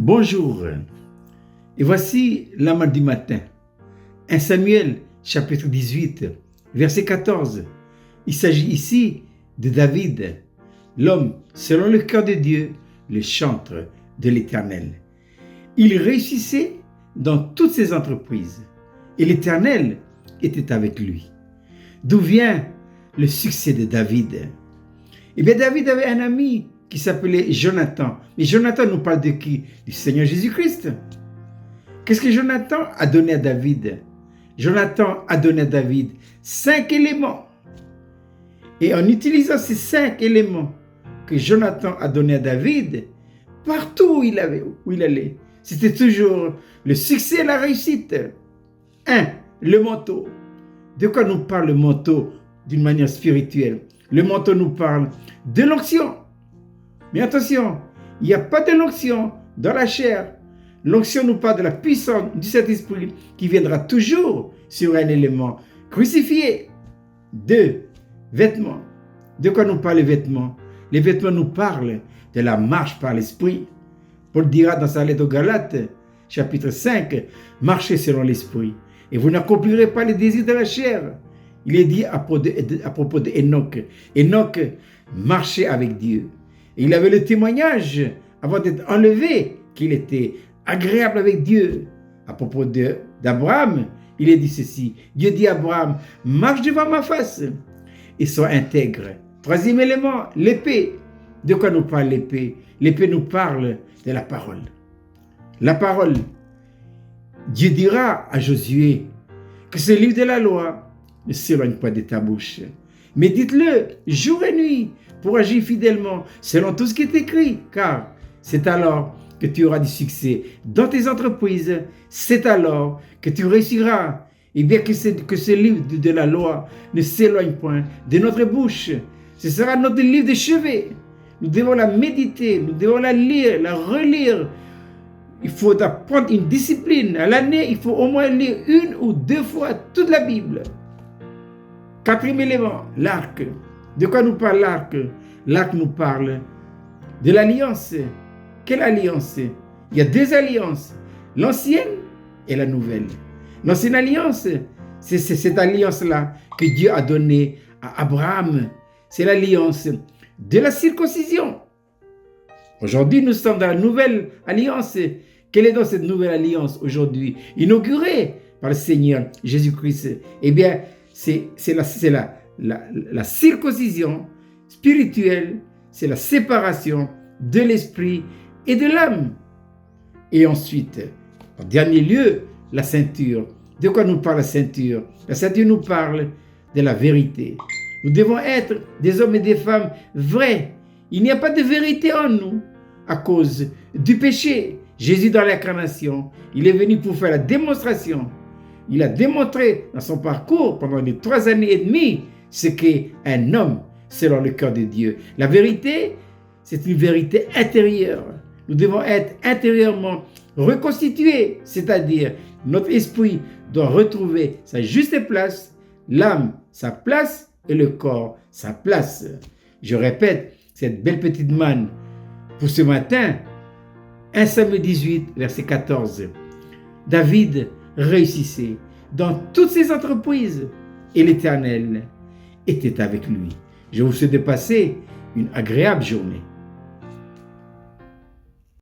Bonjour, et voici l'âme du matin. 1 Samuel, chapitre 18, verset 14. Il s'agit ici de David, l'homme selon le cœur de Dieu, le chantre de l'Éternel. Il réussissait dans toutes ses entreprises et l'Éternel était avec lui. D'où vient le succès de David? Eh bien, David avait un ami qui s'appelait Jonathan. Mais Jonathan nous parle de qui? Du Seigneur Jésus-Christ. Qu'est-ce que Jonathan a donné à David? Jonathan a donné à David 5 éléments. Et en utilisant ces 5 éléments que Jonathan a donné à David, partout où il allait, c'était toujours le succès et la réussite. 1. Le manteau. De quoi nous parle le manteau d'une manière spirituelle? Le manteau nous parle de l'onction. Mais attention, il n'y a pas de l'onction dans la chair. L'onction nous parle de la puissance du Saint-Esprit qui viendra toujours sur un élément crucifié. 2. Vêtements. De quoi nous parlent les vêtements? Les vêtements nous parlent de la marche par l'Esprit. Paul dira dans sa lettre aux Galates, chapitre 5, « Marchez selon l'Esprit, et vous n'accomplirez pas les désirs de la chair. » Il est dit à propos d'Enoch. Enoch marchait avec Dieu. Et il avait le témoignage, avant d'être enlevé, qu'il était agréable avec Dieu. À propos d'Abraham, il est dit ceci. Dieu dit à Abraham, marche devant ma face et sois intègre. 3e élément, l'épée. De quoi nous parle l'épée? L'épée nous parle de la parole. La parole. Dieu dira à Josué que ce livre de la loi ne s'éloigne pas de ta bouche. Mais dites-le jour et nuit pour agir fidèlement selon tout ce qui est écrit, car c'est alors que tu auras du succès dans tes entreprises, c'est alors que tu réussiras. Et bien que ce livre de la loi ne s'éloigne point de notre bouche, ce sera notre livre de chevet. Nous devons la méditer, nous devons la lire, la relire. Il faut apprendre une discipline. À l'année, il faut au moins lire 1 ou 2 fois toute la Bible. 4e élément, l'arc. De quoi nous parle l'arc? L'arc nous parle de l'alliance. Quelle alliance? Il y a 2 alliances, l'ancienne et la nouvelle. L'ancienne alliance, c'est cette alliance-là que Dieu a donnée à Abraham. C'est l'alliance de la circoncision. Aujourd'hui, nous sommes dans la nouvelle alliance. Quelle est donc cette nouvelle alliance aujourd'hui, inaugurée par le Seigneur Jésus-Christ? Eh bien, c'est la circoncision spirituelle, c'est la séparation de l'esprit et de l'âme. Et ensuite, en dernier lieu, la ceinture. De quoi nous parle la ceinture? La ceinture nous parle de la vérité. Nous devons être des hommes et des femmes vrais. Il n'y a pas de vérité en nous à cause du péché. Jésus, dans l'incarnation, il est venu pour faire la démonstration. Il a démontré dans son parcours pendant les 3 années et demie ce qu'est un homme selon le cœur de Dieu. La vérité, c'est une vérité intérieure. Nous devons être intérieurement reconstitués, c'est-à-dire notre esprit doit retrouver sa juste place, l'âme sa place et le corps sa place. Je répète cette belle petite manne pour ce matin. 1 Samuel 18, verset 14. David réussissait dans toutes ses entreprises et l'Éternel était avec lui. Je vous souhaite de passer une agréable journée.